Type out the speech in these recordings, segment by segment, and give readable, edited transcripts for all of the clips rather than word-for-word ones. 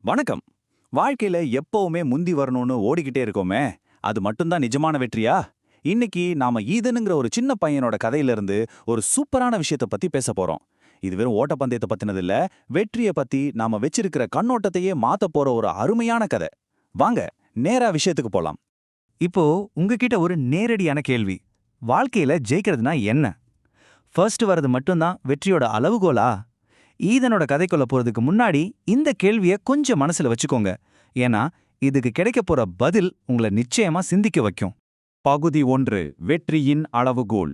வணக்கம். வாழ்க்கையில எப்பவுமே முந்தி வரணும்னு ஓடிக்கிட்டே இருக்கோமே, அது மட்டும்தான் நிஜமான வெற்றியா? இன்னைக்கு நாம ஈதனுங்கிற ஒரு சின்ன பையனோட கதையிலிருந்து ஒரு சூப்பரான விஷயத்த பத்தி பேச போறோம். இது வெறும் ஓட்டப்பந்தயத்தை பத்தினது இல்ல, வெற்றியை பத்தி நாம வச்சிருக்கிற கண்ணோட்டத்தையே மாத்த போற ஒரு அருமையான கதை. வாங்க நேரா விஷயத்துக்கு போலாம். இப்போ உங்ககிட்ட ஒரு நேரடியான கேள்வி. வாழ்க்கையில ஜெயிக்கிறதுனா என்ன? ஃபர்ஸ்ட் வரது மட்டும்தான் வெற்றியோட அளவுகோலா? ஈதனோட கதைக்குள்ள போறதுக்கு முன்னாடி இந்த கேள்விய கொஞ்சம் மனசுல வச்சுக்கோங்க. ஏன்னா இதுக்கு கிடைக்கப் போற பதில் உங்களை நிச்சயமா சிந்திக்க வைக்கும். பகுதி 1, வெற்றியின் அளவுகோல்.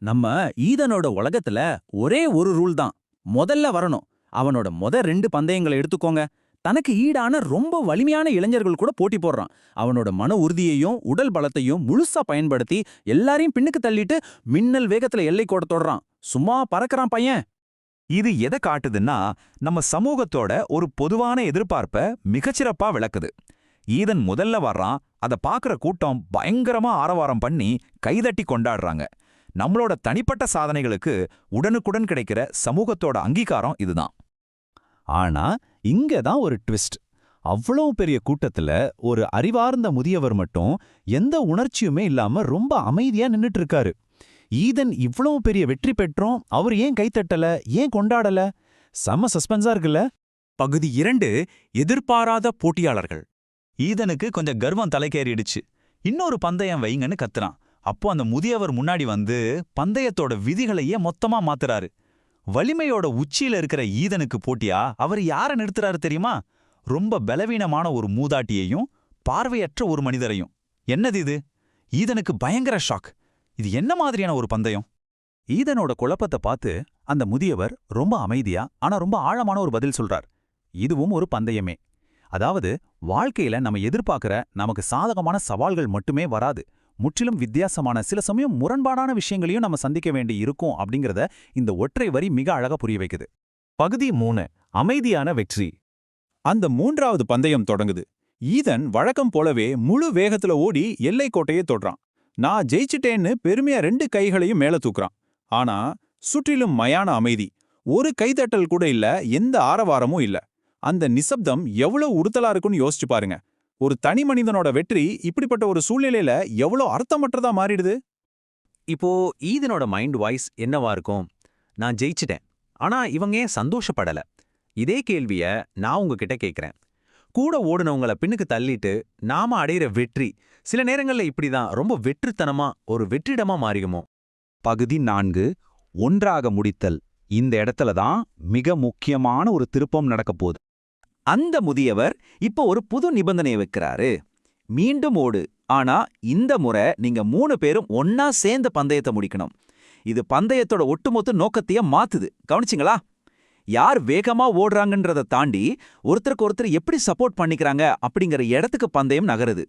நம்ம ஈதனோட உலகத்துல ஒரே ஒரு ரூல் தான். முதல்ல வரணும். அவனோட 2 பந்தயங்களை எடுத்துக்கோங்க. தனக்கு ஈடான ரொம்ப வலிமையான இளைஞர்கள் கூட போட்டி போடுறான். அவனோட மன உறுதியையும் உடல் பலத்தையும் முழுசா பயன்படுத்தி எல்லாரையும் பின்னுக்கு தள்ளிட்டு மின்னல் வேகத்துல எல்லை கோட தொடுறான். சும்மா பறக்கறான் பையன். இது எதை காட்டுதுன்னா, நம்ம சமூகத்தோட ஒரு பொதுவான எதிர்பார்ப்ப மிகச்சிறப்பா விளக்குது. ஈதன் முதல்ல வர்றான், அத பாக்குற கூட்டம் பயங்கரமா ஆரவாரம் பண்ணி கைதட்டி கொண்டாடுறாங்க. நம்மளோட தனிப்பட்ட சாதனைகளுக்கு உடனுக்குடன் கிடைக்கிற சமூகத்தோட அங்கீகாரம் இதுதான். ஆனா இங்க தான் ஒரு ட்விஸ்ட். அவ்வளவு பெரிய கூட்டத்துல ஒரு அறிவார்ந்த முதியவர் மட்டும் எந்த உணர்ச்சியுமே இல்லாம ரொம்ப அமைதியா நின்னுட்டு இருக்காரு. ஈதன் இவ்வளவு பெரிய வெற்றி பெற்றோம், அவர் ஏன் கைத்தட்டல, ஏன் கொண்டாடல? செம்ம சஸ்பென்ஸா இருக்குல்ல? பகுதி 2, எதிர்பாராத போட்டியாளர்கள். ஈதனுக்கு கொஞ்சம் கர்வம் தலைக்கேறிடுச்சு. இன்னொரு பந்தயம் வைங்கன்னு கத்துறான். அப்போ அந்த முதியவர் முன்னாடி வந்து பந்தயத்தோட விதிகளையே மொத்தமா மாத்துறாரு. வலிமையோட உச்சியில இருக்கிற ஈதனுக்கு போட்டியா அவர் யார நிறுத்துறாரு தெரியுமா? ரொம்ப பலவீனமான ஒரு மூதாட்டியையும் பார்வையற்ற ஒரு மனிதரையும். என்னது இது? ஈதனுக்கு பயங்கர ஷாக். இது என்ன மாதிரியான ஒரு பந்தயம்? ஈதனோட குழப்பத்தை பார்த்து அந்த முதியவர் ரொம்ப அமைதியா ஆனா ரொம்ப ஆழமான ஒரு பதில் சொல்றார். இதுவும் ஒரு பந்தயமே. அதாவது வாழ்க்கையில நம்ம எதிர்பார்க்கிற நமக்கு சாதகமான சவால்கள் மட்டுமே வராது. முற்றிலும் வித்தியாசமான, சில சமயம் முரண்பாடான விஷயங்களையும் நம்ம சந்திக்க வேண்டி இருக்கும் அப்படிங்கறத இந்த ஒற்றை வரி மிக அழகா புரிய வைக்குது. பகுதி 3, அமைதியான வெற்றி. அந்த 3வது பந்தயம் தொடங்குது. ஈதன் வழக்கம் போலவே முழு வேகத்துல ஓடி எல்லைக்கோட்டையே தொடுறான். நான் ஜெயிச்சிட்டேன்னு பெருமையா 2 கைகளையும் மேல தூக்குறான். ஆனா சுற்றிலும் மயான அமைதி. ஒரு கைதட்டல் கூட இல்ல, எந்த ஆரவாரமும் இல்ல. அந்த நிசப்தம் எவ்வளவு உறுத்தலா இருக்குன்னு யோசிச்சு பாருங்க. ஒரு தனி மனிதனோட வெற்றி இப்படிப்பட்ட ஒரு சூழ்நிலையில எவ்வளவு அர்த்தமற்றதா மாறிடுது. இப்போ ஈதனோட மைண்ட் வாய்ஸ் என்னவா இருக்கும்? நான் ஜெயிச்சிட்டேன். ஆனா இவங்க ஏன் சந்தோஷப்படல? இதே கேள்விய நான் உங்ககிட்ட கேக்குறேன். கூட ஓடுனவங்கள பின்னுக்கு தள்ளிட்டு நாம அடையிற வெற்றி சில நேரங்கள்ல இப்படிதான் ரொம்ப வெற்றித்தனமா ஒரு வெற்றிடமா மாறிடுமோ? பகுதி 4, ஒன்றாக முடித்தல். இந்த இடத்துல தான் மிக முக்கியமான ஒரு திருப்பம் நடக்கப் போகுது. அந்த முதியவர் இப்போ ஒரு புது நிபந்தனையை வைக்கிறாரு. மீண்டும் ஓடு, ஆனா இந்த முறை நீங்க 3 பேரும் ஒன்னா சேர்ந்து பந்தயத்தை முடிக்கணும். இது பந்தயத்தோட ஒட்டுமொத்த நோக்கத்தையே மாத்துது. கவனிச்சிங்களா? யார் வேகமா ஓடுறாங்கன்றதை தாண்டி ஒருத்தருக்கு ஒருத்தர் எப்படி சப்போர்ட் பண்ணிக்கிறாங்க அப்படிங்கிற இடத்துக்கு பந்தயம் நகருது.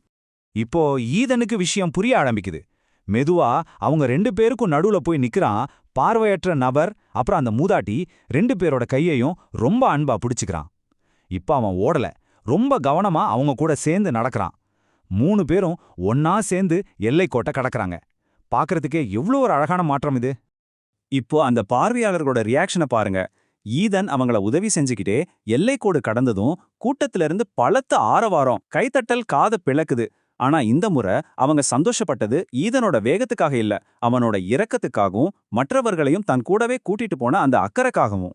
இப்போ ஈதனுக்கு விஷயம் புரிய ஆரம்பிக்குது. மெதுவா அவங்க 2 பேருக்கும் நடுவுல போய் நிக்கிறான். பார்வையற்ற நபர் அப்புறம் அந்த மூதாட்டி 2 பேரோட கையையும் ரொம்ப அன்பா பிடிச்சுக்கிறான். இப்ப அவன் ஓடல, ரொம்ப கவனமா அவங்க கூட சேர்ந்து நடக்கிறான். 3 பேரும் ஒன்னா சேர்ந்து எல்லைக்கோட்டை கடக்கறாங்க. பாக்குறதுக்கே எவ்வளோ ஒரு அழகான மாற்றம் இது. இப்போ அந்த பார்வையாளர்களோட ரியாக்ஷனை பாருங்க. ஈதன் அவங்கள உதவி செஞ்சுக்கிட்டே எல்லைக்கோடு கடந்ததும் கூட்டத்தில இருந்து பலத்த ஆரவாரம், கைத்தட்டல் காத பிளக்குது. ஆனா இந்த முறை அவங்க சந்தோஷப்பட்டது ஈதனோட வேகத்துக்காக இல்ல, அவனோட இரக்கத்துக்காகவும் மற்றவர்களையும் தன் கூடவே கூட்டிட்டு போன அந்த அக்கறைக்காகவும்.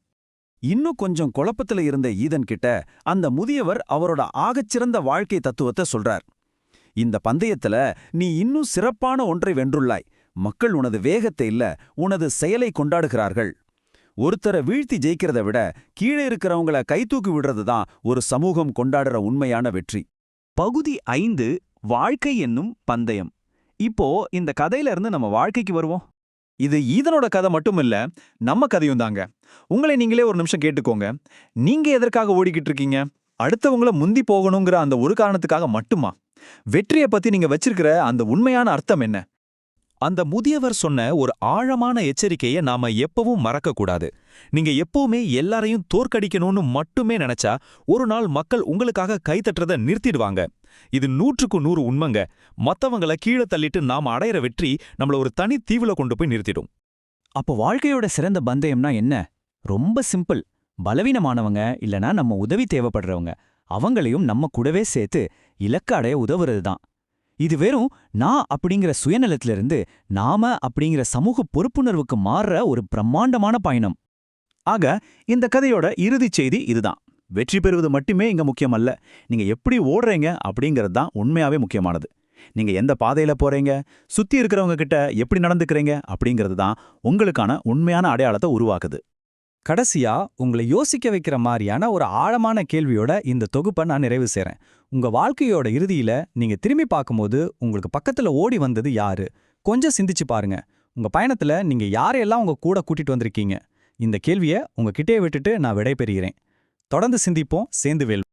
இன்னும் கொஞ்சம் குழப்பத்துல இருந்த ஈதன் கிட்ட அந்த முதியவர் அவரோட ஆகச்சிறந்த வாழ்க்கை தத்துவத்தை சொல்றார். இந்த பந்தயத்துல நீ இன்னும் சிறப்பான ஒன்றை வென்றுள்ளாய். மக்கள் உனது வேகத்தை இல்ல, உனது செயலை கொண்டாடுகிறார்கள். ஒருத்தரை வீழ்த்தி ஜெயிக்கிறத விட கீழே இருக்கிறவங்கள கைதூக்கி விடுறது தான் ஒரு சமூகம் கொண்டாடுற உண்மையான வெற்றி. பகுதி 5, வாழ்க்கை என்னும் பந்தயம். இப்போ இந்த கதையில இருந்து நம்ம வாழ்க்கைக்கு வருவோம். இது ஈதனோட கதை மட்டும் இல்ல, நம்ம கதையும் தாங்க. உங்களை நீங்களே ஒரு நிமிஷம் கேட்டுக்கோங்க. நீங்க எதற்காக ஓடிக்கிட்டு இருக்கீங்க? அடுத்தவங்கள முந்தி போகணுங்கிற அந்த ஒரு காரணத்துக்காக மட்டுமா? வெற்றியை பத்தி நீங்க வச்சிருக்கிற அந்த உண்மையான அர்த்தம் என்ன? அந்த முதியவர் சொன்ன ஒரு ஆழமான எச்சரிக்கையை நாம எப்பவும் மறக்கக்கூடாது. நீங்க எப்பவுமே எல்லாரையும் தோற்கடிக்கணும்னு மட்டுமே நினைச்சா ஒரு நாள் மக்கள் உங்களுக்காக கைத்தட்டுறத நிறுத்திடுவாங்க. இது 100க்கு 100 உண்மைங்க. மத்தவங்கள கீழே தள்ளிட்டு நாம அடையிற வெற்றி நம்மள ஒரு தனி தீவுல கொண்டு போய் நிறுத்திடும். அப்போ வாழ்க்கையோட சிறந்த பந்தயம்னா என்ன? ரொம்ப சிம்பிள். பலவீனமானவங்க இல்லனா நம்ம உதவி தேவைப்படுறவங்க அவங்களையும் நம்ம கூடவே சேர்த்து இலக்கு அடைய உதவுறது தான். இது வெறும் நான் அப்படிங்கிற சுயநலத்திலிருந்து நாம அப்படிங்கிற சமூக பொறுப்புணர்வுக்கு மாறுற ஒரு பிரம்மாண்டமான பயணம். ஆக இந்த கதையோட இறுதிச் செய்தி இதுதான். வெற்றி பெறுவது மட்டுமே இங்க முக்கியமல்ல, நீங்க எப்படி ஓடுறீங்க அப்படிங்கிறது தான் உண்மையாவே முக்கியமானது. நீங்க எந்த பாதையில போறீங்க, சுத்தி இருக்கிறவங்க கிட்ட எப்படி நடந்துக்கிறீங்க அப்படிங்கிறது தான் உங்களுக்கான உண்மையான அடையாளத்தை உருவாக்குது. கடைசியா உங்களை யோசிக்க வைக்கிற மாதிரியான ஒரு ஆழமான கேள்வியோட இந்த தொகுப்பை நான் நிறைவு செய்றேன். உங்க வாழ்க்கையோட இறுதியில நீங்க திரும்பி பார்க்கும்போது உங்களுக்கு பக்கத்துல ஓடி வந்தது யாரு? கொஞ்சம் சிந்திச்சு பாருங்க. உங்க பயணத்துல நீங்க யாரையெல்லாம் உங்க கூட கூட்டிட்டு வந்திருக்கீங்க? இந்த கேள்வியை உங்ககிட்டயே விட்டுட்டு நான் விடைபெறுகிறேன். தொடர்ந்து சிந்திப்போம், சேர்ந்து வெல்வோம்.